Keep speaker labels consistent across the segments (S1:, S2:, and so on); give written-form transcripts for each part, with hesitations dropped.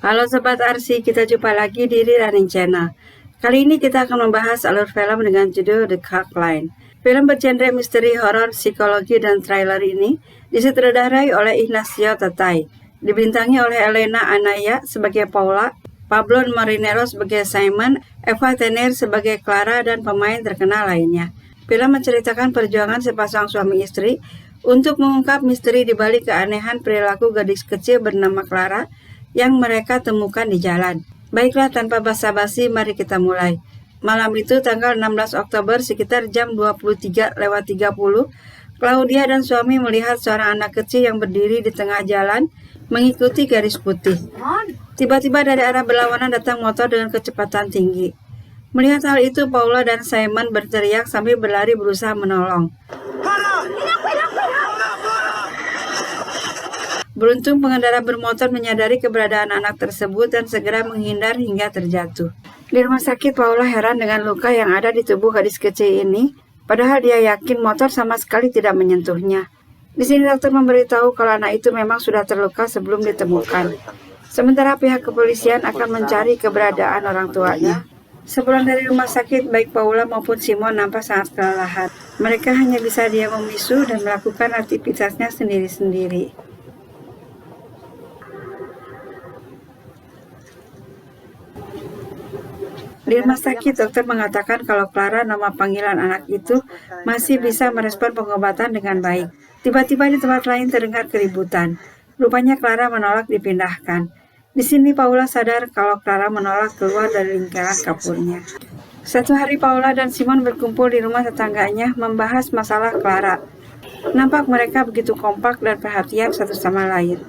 S1: Halo Sobat Arsi, kita jumpa lagi di Running Channel. Kali ini kita akan membahas alur film dengan judul The Dark Line. Film bergenre misteri, horor, psikologi, dan trailer ini disutradarai oleh Ignacio Tatay. Dibintangi oleh Elena Anaya sebagai Paula, Pablo Marinero sebagai Simon, Eva Tenner sebagai Clara, dan pemain terkenal lainnya. Film menceritakan perjuangan sepasang suami istri untuk mengungkap misteri di balik keanehan perilaku gadis kecil bernama Clara yang mereka temukan di jalan. Baiklah, tanpa basa-basi, mari kita mulai. Malam itu tanggal 16 Oktober sekitar jam 23:30, Claudia dan suami melihat seorang anak kecil yang berdiri di tengah jalan mengikuti garis putih. Tiba-tiba dari arah berlawanan datang motor dengan kecepatan tinggi. Melihat hal itu, Paula dan Simon berteriak sambil berlari berusaha menolong. Beruntung pengendara bermotor menyadari keberadaan anak tersebut dan segera menghindar hingga terjatuh. Di rumah sakit, Paula heran dengan luka yang ada di tubuh gadis kecil ini, padahal dia yakin motor sama sekali tidak menyentuhnya. Di sini dokter memberitahu kalau anak itu memang sudah terluka sebelum ditemukan. Sementara pihak kepolisian akan mencari keberadaan orang tuanya. Sepulang dari rumah sakit, baik Paula maupun Simon nampak sangat kelelahan. Mereka hanya bisa diam membisu dan melakukan aktivitasnya sendiri-sendiri. Di rumah sakit, dokter mengatakan kalau Clara, nama panggilan anak itu, masih bisa merespon pengobatan dengan baik. Tiba-tiba di tempat lain terdengar keributan. Rupanya Clara menolak dipindahkan. Di sini Paula sadar kalau Clara menolak keluar dari lingkaran kapurnya. Suatu hari Paula dan Simon berkumpul di rumah tetangganya membahas masalah Clara. Nampak mereka begitu kompak dan perhatian satu sama lain.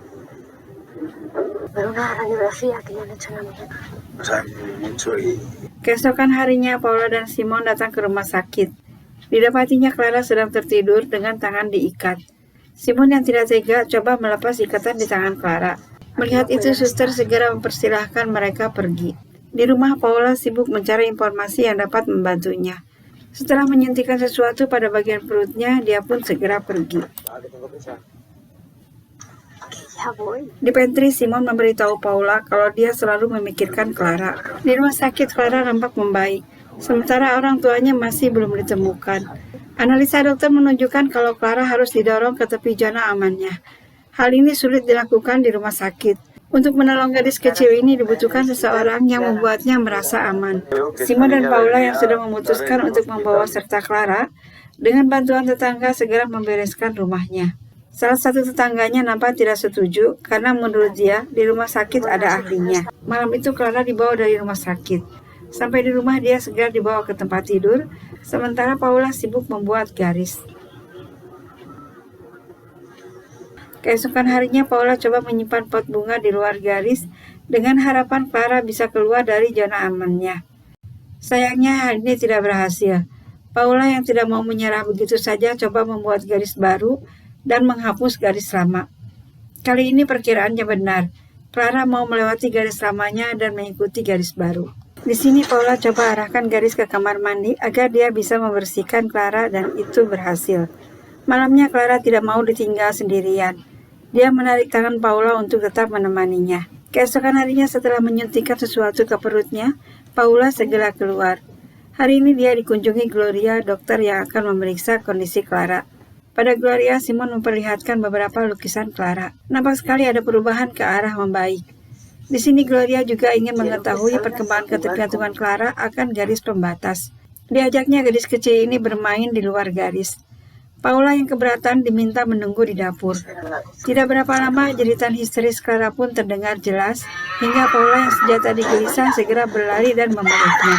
S1: Keesokan harinya, Paula dan Simon datang ke rumah sakit. Didapatinya Clara sedang tertidur dengan tangan diikat. Simon yang tidak tega coba melepas ikatan di tangan Clara. Melihat itu, suster segera mempersilahkan mereka pergi. Di rumah, Paula sibuk mencari informasi yang dapat membantunya. Setelah menyuntikkan sesuatu pada bagian perutnya, dia pun segera pergi. Di pantry, Simon memberitahu Paula kalau dia selalu memikirkan Clara. Di rumah sakit, Clara nampak membaik, sementara orang tuanya masih belum ditemukan. Analisa dokter menunjukkan kalau Clara harus didorong ke tepi zona amannya. Hal ini sulit dilakukan di rumah sakit. Untuk menolong gadis kecil ini dibutuhkan seseorang yang membuatnya merasa aman. Simon dan Paula yang sudah memutuskan untuk membawa serta Clara, dengan bantuan tetangga segera membereskan rumahnya. Salah satu tetangganya nampak tidak setuju karena menurut dia di rumah sakit ada ahlinya. Malam itu Clara dibawa dari rumah sakit. Sampai di rumah dia segera dibawa ke tempat tidur, sementara Paula sibuk membuat garis. Keesokan harinya Paula coba menyimpan pot bunga di luar garis dengan harapan Clara bisa keluar dari zona amannya. Sayangnya hal ini tidak berhasil. Paula yang tidak mau menyerah begitu saja coba membuat garis baru dan menghapus garis lama. Kali ini perkiraannya benar. Clara mau melewati garis lamanya dan mengikuti garis baru. Di sini Paula coba arahkan garis ke kamar mandi agar dia bisa membersihkan Clara dan itu berhasil. Malamnya Clara tidak mau ditinggal sendirian. Dia menarik tangan Paula untuk tetap menemaninya. Keesokan harinya setelah menyuntikkan sesuatu ke perutnya, Paula segera keluar. Hari ini dia dikunjungi Gloria, dokter yang akan memeriksa kondisi Clara. Pada Gloria, Simon memperlihatkan beberapa lukisan Clara. Nampak sekali ada perubahan ke arah membaik. Di sini Gloria juga ingin mengetahui perkembangan ketergantungan Clara akan garis pembatas. Diajaknya gadis kecil ini bermain di luar garis. Paula yang keberatan diminta menunggu di dapur. Tidak berapa lama, jeritan histeris Clara pun terdengar jelas, hingga Paula yang sejak tadi gelisah segera berlari dan memeluknya.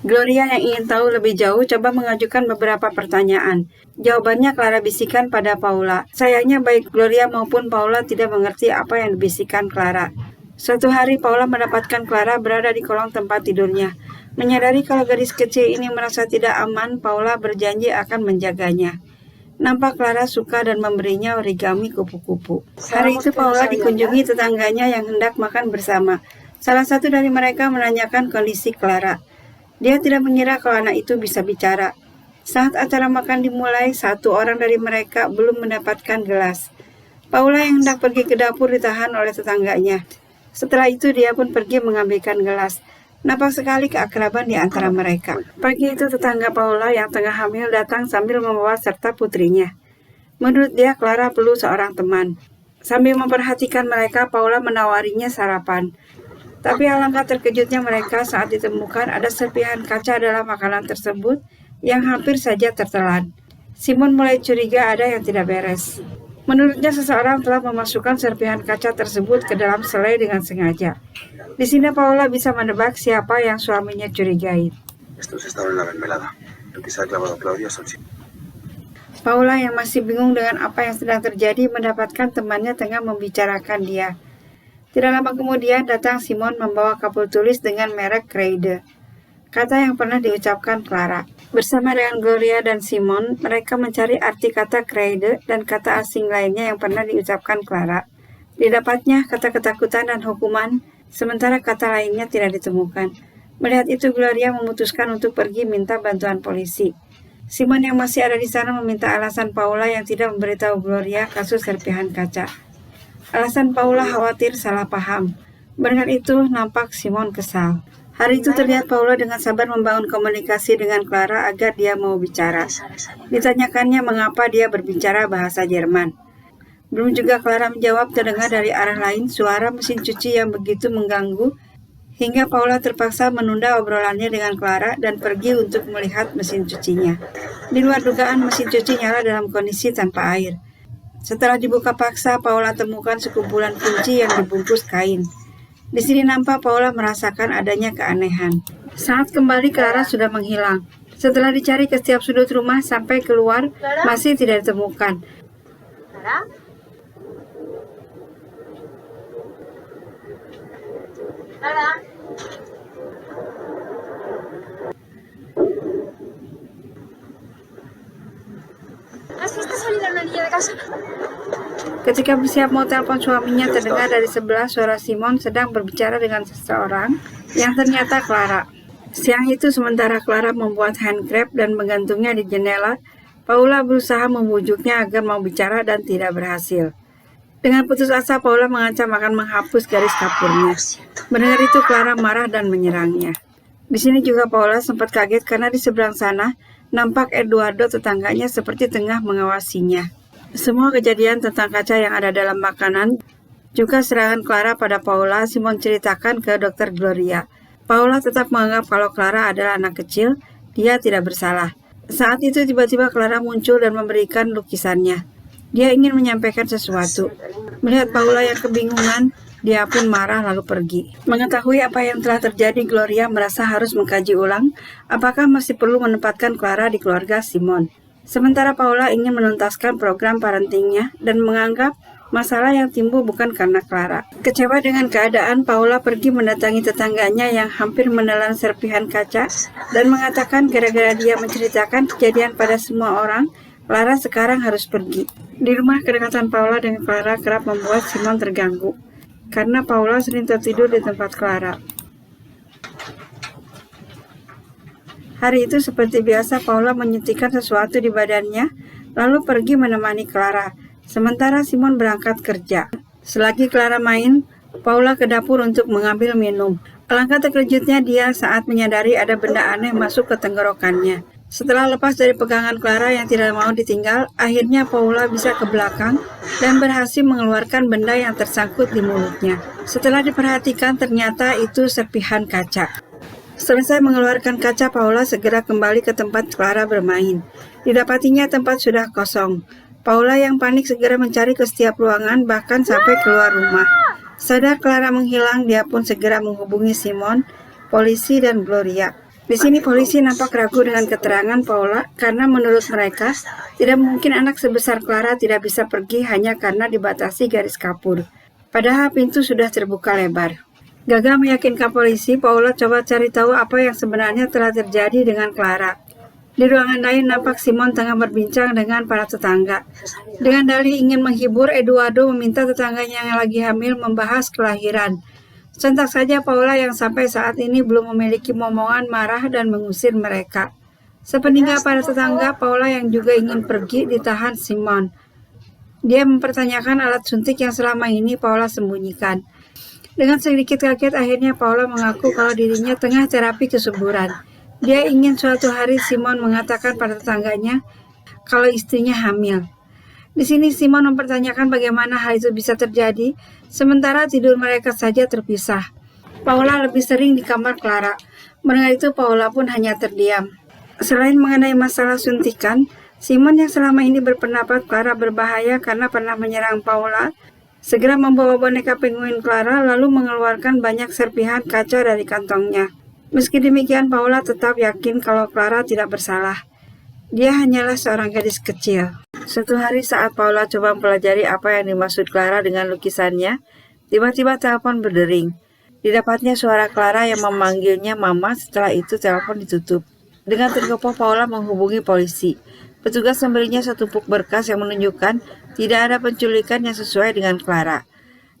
S1: Gloria yang ingin tahu lebih jauh coba mengajukan beberapa pertanyaan. Jawabannya Clara bisikan pada Paula. Sayangnya baik Gloria maupun Paula tidak mengerti apa yang dibisikkan Clara. Suatu hari Paula mendapatkan Clara berada di kolong tempat tidurnya. Menyadari kalau gadis kecil ini merasa tidak aman, Paula berjanji akan menjaganya. Nampak Clara suka dan memberinya origami kupu-kupu. Hari itu Paula dikunjungi tetangganya yang hendak makan bersama. Salah satu dari mereka menanyakan kondisi Clara. Dia tidak mengira kalau anak itu bisa bicara. Saat acara makan dimulai, satu orang dari mereka belum mendapatkan gelas. Paula yang hendak pergi ke dapur ditahan oleh tetangganya. Setelah itu dia pun pergi mengambilkan gelas. Nampak sekali keakraban di antara mereka. Pagi itu tetangga Paula yang tengah hamil datang sambil membawa serta putrinya. Menurut dia, Clara perlu seorang teman. Sambil memperhatikan mereka, Paula menawarinya sarapan. Tapi alangkah terkejutnya mereka saat ditemukan ada serpihan kaca dalam makanan tersebut yang hampir saja tertelan. Simon mulai curiga ada yang tidak beres. Menurutnya seseorang telah memasukkan serpihan kaca tersebut ke dalam selai dengan sengaja. Di sini Paula bisa menebak siapa yang suaminya curigai. Paula yang masih bingung dengan apa yang sedang terjadi mendapatkan temannya tengah membicarakan dia. Tidak lama kemudian datang Simon membawa kapul tulis dengan merek Kreide, kata yang pernah diucapkan Clara. Bersama dengan Gloria dan Simon, mereka mencari arti kata Kreide dan kata asing lainnya yang pernah diucapkan Clara. Didapatnya kata ketakutan dan hukuman, sementara kata lainnya tidak ditemukan. Melihat itu, Gloria memutuskan untuk pergi minta bantuan polisi. Simon yang masih ada di sana meminta alasan Paula yang tidak memberitahu Gloria kasus serpihan kaca. Alasan Paula khawatir salah paham. Mendengar itu, nampak Simon kesal. Hari itu terlihat Paula dengan sabar membangun komunikasi dengan Clara agar dia mau bicara. Ditanyakannya mengapa dia berbicara bahasa Jerman. Belum juga Clara menjawab, terdengar dari arah lain suara mesin cuci yang begitu mengganggu hingga Paula terpaksa menunda obrolannya dengan Clara dan pergi untuk melihat mesin cucinya. Di luar dugaan, mesin cuci nyala dalam kondisi tanpa air. Setelah dibuka paksa, Paula temukan sekumpulan kunci yang dibungkus kain. Di sini nampak Paula merasakan adanya keanehan. Saat kembali, Clara sudah menghilang. Setelah dicari ke setiap sudut rumah sampai keluar, masih tidak ditemukan. Ketika bersiap mau telepon suaminya, terdengar dari sebelah suara Simon sedang berbicara dengan seseorang yang ternyata Clara. Siang itu, sementara Clara membuat handcrab dan menggantungnya di jendela, Paula berusaha membujuknya agar mau bicara dan tidak berhasil. Dengan putus asa, Paula mengancam akan menghapus garis kapurnya. Mendengar itu, Clara marah dan menyerangnya. Di sini juga Paula sempat kaget karena di seberang sana nampak Eduardo tetangganya seperti tengah mengawasinya. Semua kejadian tentang kaca yang ada dalam makanan, juga serangan Clara pada Paula, Simon ceritakan ke Dr. Gloria. Paula tetap menganggap kalau Clara adalah anak kecil, dia tidak bersalah. Saat itu tiba-tiba Clara muncul dan memberikan lukisannya. Dia ingin menyampaikan sesuatu. Melihat Paula yang kebingungan, dia pun marah lalu pergi. Mengetahui apa yang telah terjadi, Gloria merasa harus mengkaji ulang apakah masih perlu menempatkan Clara di keluarga Simon. Sementara Paula ingin menuntaskan program parentingnya dan menganggap masalah yang timbul bukan karena Clara. Kecewa dengan keadaan, Paula pergi mendatangi tetangganya yang hampir menelan serpihan kaca dan mengatakan gara-gara dia menceritakan kejadian pada semua orang, Clara sekarang harus pergi. Di rumah, kedekatan Paula dengan Clara kerap membuat Simon terganggu, karena Paula sering tertidur di tempat Clara. Hari itu seperti biasa, Paula menyuntikkan sesuatu di badannya, lalu pergi menemani Clara. Sementara Simon berangkat kerja. Selagi Clara main, Paula ke dapur untuk mengambil minum. Alangkah terkejutnya dia saat menyadari ada benda aneh masuk ke tenggorokannya. Setelah lepas dari pegangan Clara yang tidak mau ditinggal, akhirnya Paula bisa ke belakang dan berhasil mengeluarkan benda yang tersangkut di mulutnya. Setelah diperhatikan, ternyata itu serpihan kaca. Selesai mengeluarkan kaca, Paula segera kembali ke tempat Clara bermain. Didapatinya tempat sudah kosong. Paula yang panik segera mencari ke setiap ruangan, bahkan sampai keluar rumah. Sadar Clara menghilang, dia pun segera menghubungi Simon, polisi, dan Gloria. Di sini polisi nampak ragu dengan keterangan Paula karena menurut mereka tidak mungkin anak sebesar Clara tidak bisa pergi hanya karena dibatasi garis kapur. Padahal pintu sudah terbuka lebar. Gagal meyakinkan polisi, Paula coba cari tahu apa yang sebenarnya telah terjadi dengan Clara. Di ruangan lain nampak Simon tengah berbincang dengan para tetangga. Dengan dalih ingin menghibur, Eduardo meminta tetangganya yang lagi hamil membahas kelahiran. Sontak saja Paula yang sampai saat ini belum memiliki momongan marah dan mengusir mereka. Sepeninggal para tetangga, Paula yang juga ingin pergi ditahan Simon. Dia mempertanyakan alat suntik yang selama ini Paula sembunyikan. Dengan sedikit kaget, akhirnya Paula mengaku kalau dirinya tengah terapi kesuburan. Dia ingin suatu hari Simon mengatakan pada tetangganya kalau istrinya hamil. Di sini Simon mempertanyakan bagaimana hal itu bisa terjadi, sementara tidur mereka saja terpisah. Paula lebih sering di kamar Clara. Mendengar itu Paula pun hanya terdiam. Selain mengenai masalah suntikan, Simon yang selama ini berpendapat Clara berbahaya karena pernah menyerang Paula, segera membawa boneka penguin Clara lalu mengeluarkan banyak serpihan kaca dari kantongnya. Meski demikian, Paula tetap yakin kalau Clara tidak bersalah. Dia hanyalah seorang gadis kecil. Suatu hari saat Paula coba mempelajari apa yang dimaksud Clara dengan lukisannya, tiba-tiba telepon berdering. Didapatnya suara Clara yang memanggilnya Mama, setelah itu telepon ditutup. Dengan tergopoh Paula menghubungi polisi. Petugas memberinya satu tumpuk berkas yang menunjukkan tidak ada penculikan yang sesuai dengan Clara.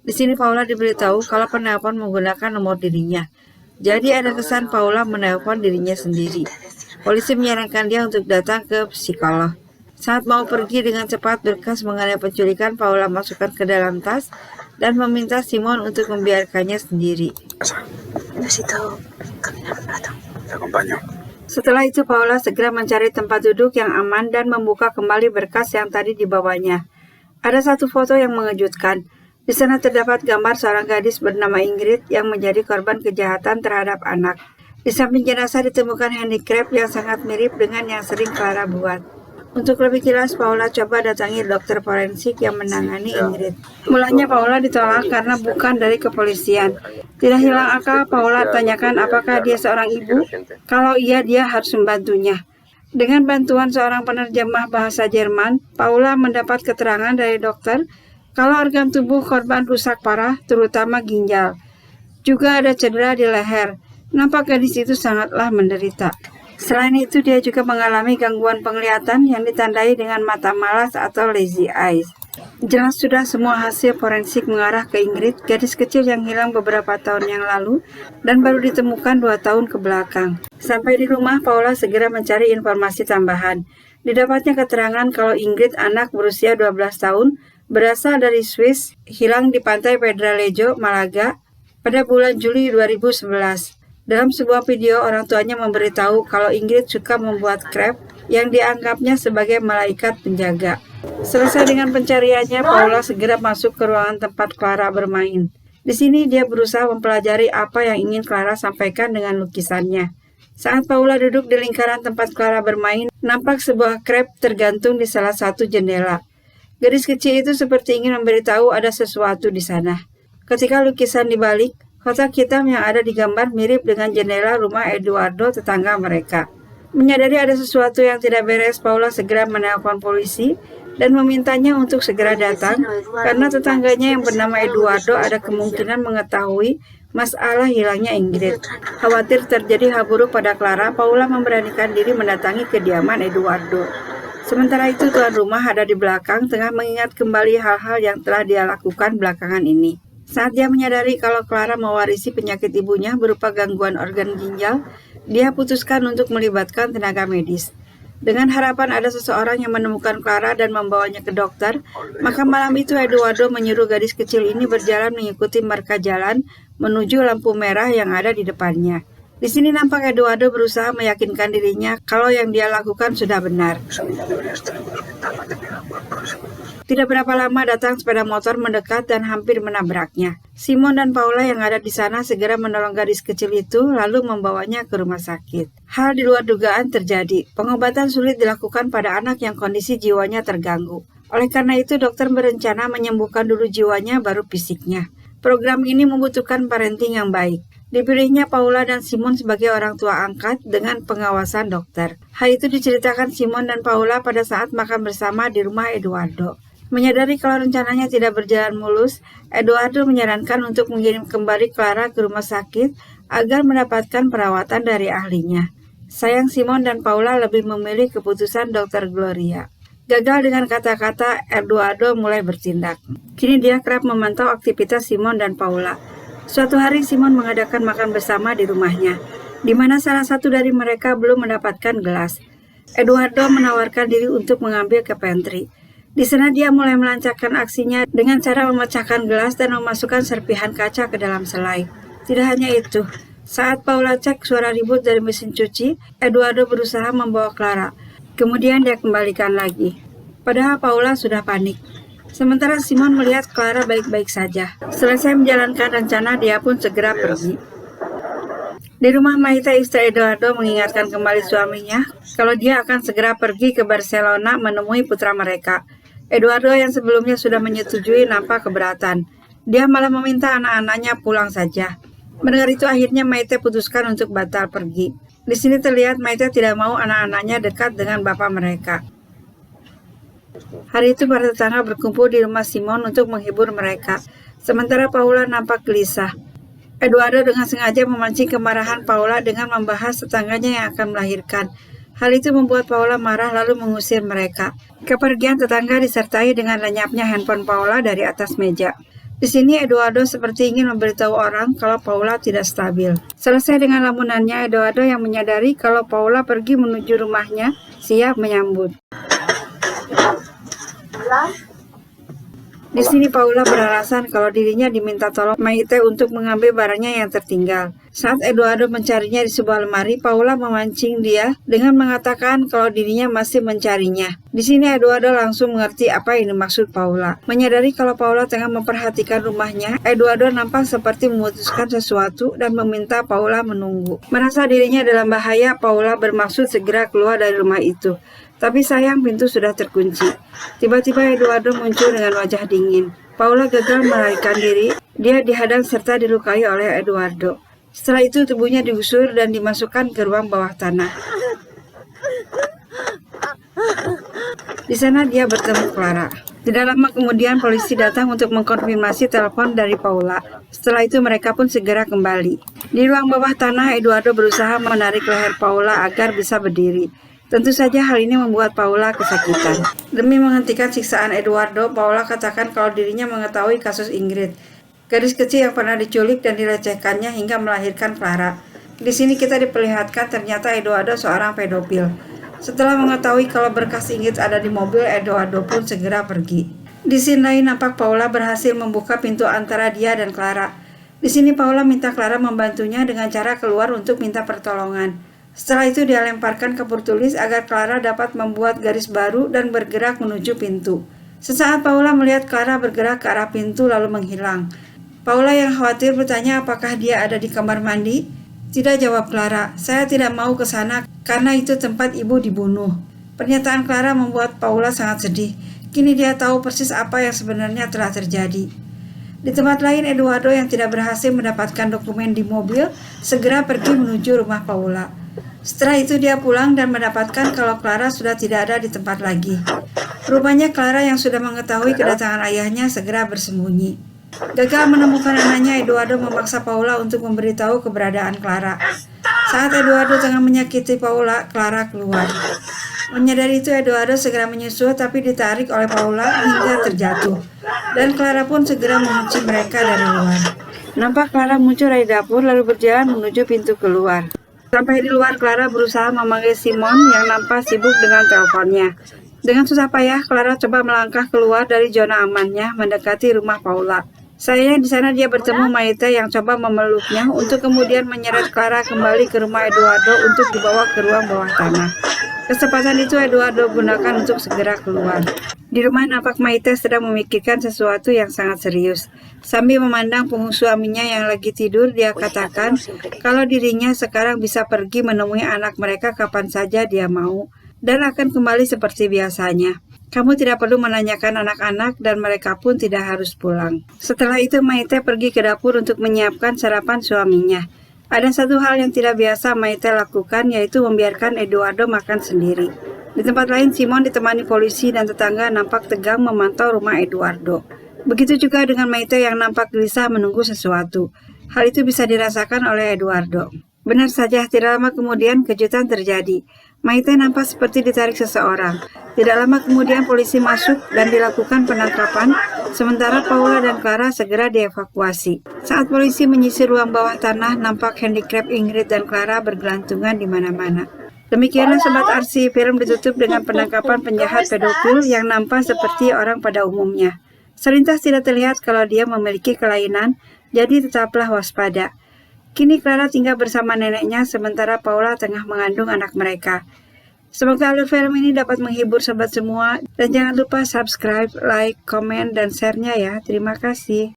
S1: Di sini Paula diberitahu kalau penelpon menggunakan nomor dirinya. Jadi ada kesan Paula menelpon dirinya sendiri. Polisi menyarankan dia untuk datang ke psikolog. Saat mau pergi dengan cepat berkas mengenai penculikan, Paula masukkan ke dalam tas dan meminta Simon untuk membiarkannya sendiri. Setelah itu Paula segera mencari tempat duduk yang aman dan membuka kembali berkas yang tadi dibawanya. Ada satu foto yang mengejutkan. Di sana terdapat gambar seorang gadis bernama Ingrid yang menjadi korban kejahatan terhadap anak. Di samping jenazah ditemukan handicap yang sangat mirip dengan yang sering Clara buat. Untuk lebih jelas, Paula coba datangi dokter forensik yang menangani Ingrid. Mulanya Paula ditolak karena bukan dari kepolisian. Tidak hilang akal, Paula tanyakan apakah dia seorang ibu. Kalau iya, dia harus membantunya. Dengan bantuan seorang penerjemah bahasa Jerman, Paula mendapat keterangan dari dokter kalau organ tubuh korban rusak parah, terutama ginjal. Juga ada cedera di leher. Nampak gadis itu sangatlah menderita. Selain itu, dia juga mengalami gangguan penglihatan yang ditandai dengan mata malas atau lazy eyes. Jelas sudah semua hasil forensik mengarah ke Ingrid, gadis kecil yang hilang beberapa tahun yang lalu dan baru ditemukan 2 tahun ke belakang. Sampai di rumah, Paula segera mencari informasi tambahan. Didapatnya keterangan kalau Ingrid, anak berusia 12 tahun, berasal dari Swiss, hilang di pantai Pedralejo, Malaga, pada bulan Juli 2011. Dalam sebuah video, orang tuanya memberitahu kalau Ingrid suka membuat krep yang dianggapnya sebagai malaikat penjaga. Selesai dengan pencariannya, Paula segera masuk ke ruangan tempat Clara bermain. Di sini dia berusaha mempelajari apa yang ingin Clara sampaikan dengan lukisannya. Saat Paula duduk di lingkaran tempat Clara bermain, nampak sebuah krep tergantung di salah satu jendela. Gadis kecil itu seperti ingin memberitahu ada sesuatu di sana. Ketika lukisan dibalik, kotak hitam yang ada di gambar mirip dengan jendela rumah Eduardo, tetangga mereka. Menyadari ada sesuatu yang tidak beres, Paula segera menelpon polisi dan memintanya untuk segera datang karena tetangganya yang bernama Eduardo ada kemungkinan mengetahui masalah hilangnya Ingrid. Khawatir terjadi hal buruk pada Clara, Paula memberanikan diri mendatangi kediaman Eduardo. Sementara itu tuan rumah ada di belakang tengah mengingat kembali hal-hal yang telah dia lakukan belakangan ini. Saat dia menyadari kalau Clara mewarisi penyakit ibunya berupa gangguan organ ginjal, dia putuskan untuk melibatkan tenaga medis. Dengan harapan ada seseorang yang menemukan Clara dan membawanya ke dokter, maka malam itu Eduardo menyuruh gadis kecil ini berjalan mengikuti marka jalan menuju lampu merah yang ada di depannya. Di sini nampak Eduardo berusaha meyakinkan dirinya kalau yang dia lakukan sudah benar. Tidak berapa lama datang sepeda motor mendekat dan hampir menabraknya. Simon dan Paula yang ada di sana segera menolong gadis kecil itu lalu membawanya ke rumah sakit. Hal di luar dugaan terjadi. Pengobatan sulit dilakukan pada anak yang kondisi jiwanya terganggu. Oleh karena itu dokter berencana menyembuhkan dulu jiwanya baru fisiknya. Program ini membutuhkan parenting yang baik. Dipilihnya Paula dan Simon sebagai orang tua angkat dengan pengawasan dokter. Hal itu diceritakan Simon dan Paula pada saat makan bersama di rumah Eduardo. Menyadari kalau rencananya tidak berjalan mulus, Eduardo menyarankan untuk mengirim kembali Clara ke rumah sakit agar mendapatkan perawatan dari ahlinya. Sayang Simon dan Paula lebih memilih keputusan Dr. Gloria. Gagal dengan kata-kata, Eduardo mulai bertindak. Kini dia kerap memantau aktivitas Simon dan Paula. Suatu hari Simon mengadakan makan bersama di rumahnya, di mana salah satu dari mereka belum mendapatkan gelas. Eduardo menawarkan diri untuk mengambil ke pantry. Di sana dia mulai melancarkan aksinya dengan cara memecahkan gelas dan memasukkan serpihan kaca ke dalam selai. Tidak hanya itu, saat Paula cek suara ribut dari mesin cuci, Eduardo berusaha membawa Clara. Kemudian dia kembalikan lagi. Padahal Paula sudah panik. Sementara Simon melihat Clara baik-baik saja. Selesai menjalankan rencana, dia pun segera pergi. Di rumah Maite, istri Eduardo mengingatkan kembali suaminya kalau dia akan segera pergi ke Barcelona menemui putra mereka. Eduardo yang sebelumnya sudah menyetujui nampak keberatan. Dia malah meminta anak-anaknya pulang saja. Mendengar itu akhirnya Maite putuskan untuk batal pergi. Di sini terlihat Maite tidak mau anak-anaknya dekat dengan bapak mereka. Hari itu para tetangga berkumpul di rumah Simon untuk menghibur mereka. Sementara Paula nampak gelisah. Eduardo dengan sengaja memancing kemarahan Paula dengan membahas tetangganya yang akan melahirkan. Hal itu membuat Paula marah lalu mengusir mereka. Kepergian tetangga disertai dengan lenyapnya handphone Paula dari atas meja. Di sini Eduardo seperti ingin memberitahu orang kalau Paula tidak stabil. Selesai dengan lamunannya, Eduardo yang menyadari kalau Paula pergi menuju rumahnya siap menyambut. Di sini Paula beralasan kalau dirinya diminta tolong Maite untuk mengambil barangnya yang tertinggal. Saat Eduardo mencarinya di sebuah lemari, Paula memancing dia dengan mengatakan kalau dirinya masih mencarinya. Di sini Eduardo langsung mengerti apa yang dimaksud Paula. Menyadari kalau Paula tengah memperhatikan rumahnya, Eduardo nampak seperti memutuskan sesuatu dan meminta Paula menunggu. Merasa dirinya dalam bahaya, Paula bermaksud segera keluar dari rumah itu. Tapi sayang pintu sudah terkunci. Tiba-tiba Eduardo muncul dengan wajah dingin. Paula gagal melarikan diri. Dia dihadang serta dilukai oleh Eduardo. Setelah itu tubuhnya digusur dan dimasukkan ke ruang bawah tanah. Di sana dia bertemu Clara. Tidak lama kemudian polisi datang untuk mengkonfirmasi telepon dari Paula. Setelah itu mereka pun segera kembali. Di ruang bawah tanah, Eduardo berusaha menarik leher Paula agar bisa berdiri. Tentu saja hal ini membuat Paula kesakitan. Demi menghentikan siksaan Eduardo, Paula katakan kalau dirinya mengetahui kasus Ingrid, gadis kecil yang pernah diculik dan dilecehkannya hingga melahirkan Clara. Di sini kita diperlihatkan ternyata Eduardo seorang pedofil. Setelah mengetahui kalau berkas Ingrid ada di mobil, Eduardo pun segera pergi. Di sini lain nampak Paula berhasil membuka pintu antara dia dan Clara. Di sini Paula minta Clara membantunya dengan cara keluar untuk minta pertolongan. Setelah itu dia lemparkan kapur tulis agar Clara dapat membuat garis baru dan bergerak menuju pintu. Sesaat Paula melihat Clara bergerak ke arah pintu lalu menghilang. Paula yang khawatir bertanya apakah dia ada di kamar mandi. Tidak, jawab Clara, saya tidak mau ke sana karena itu tempat ibu dibunuh. Pernyataan Clara membuat Paula sangat sedih. Kini dia tahu persis apa yang sebenarnya telah terjadi. Di tempat lain, Eduardo yang tidak berhasil mendapatkan dokumen di mobil segera pergi menuju rumah Paula. Setelah itu dia pulang dan mendapatkan kalau Clara sudah tidak ada di tempat lagi. Rupanya Clara yang sudah mengetahui kedatangan ayahnya segera bersembunyi. Gagal menemukan anaknya, Eduardo memaksa Paula untuk memberitahu keberadaan Clara. Saat Eduardo tengah menyakiti Paula, Clara keluar. Menyadari itu, Eduardo segera menyusul tapi ditarik oleh Paula hingga terjatuh. Dan Clara pun segera mengunci mereka dari luar. Nampak Clara muncul dari dapur lalu berjalan menuju pintu keluar. Sampai di luar, Clara berusaha memanggil Simon yang nampak sibuk dengan teleponnya. Dengan susah payah, Clara coba melangkah keluar dari zona amannya mendekati rumah Paula. Sayangnya di sana dia bertemu Maite yang coba memeluknya untuk kemudian menyeret Clara kembali ke rumah Eduardo untuk dibawa ke ruang bawah tanah. Kesempatan itu Eduardo gunakan untuk segera keluar. Di rumah nampak Maite sedang memikirkan sesuatu yang sangat serius. Sambil memandang punggung suaminya yang lagi tidur, dia katakan kalau dirinya sekarang bisa pergi menemui anak mereka kapan saja dia mau dan akan kembali seperti biasanya. Kamu tidak perlu menanyakan anak-anak dan mereka pun tidak harus pulang. Setelah itu Maite pergi ke dapur untuk menyiapkan sarapan suaminya. Ada satu hal yang tidak biasa Maite lakukan, yaitu membiarkan Eduardo makan sendiri. Di tempat lain, Simon ditemani polisi dan tetangga nampak tegang memantau rumah Eduardo. Begitu juga dengan Maite yang nampak gelisah menunggu sesuatu. Hal itu bisa dirasakan oleh Eduardo. Benar saja, tidak lama kemudian kejutan terjadi. Maite nampak seperti ditarik seseorang. Tidak lama kemudian polisi masuk dan dilakukan penangkapan, sementara Paula dan Clara segera dievakuasi. Saat polisi menyisir ruang bawah tanah, nampak handicap Ingrid dan Clara bergelantungan di mana-mana. Demikianlah Sobat Arsi, film ditutup dengan penangkapan penjahat pedofil yang nampak seperti orang pada umumnya. Selintas tidak terlihat kalau dia memiliki kelainan, jadi tetaplah waspada. Kini Clara tinggal bersama neneknya sementara Paula tengah mengandung anak mereka. Semoga alur film ini dapat menghibur sobat semua, dan jangan lupa subscribe, like, komen, dan share-nya ya. Terima kasih.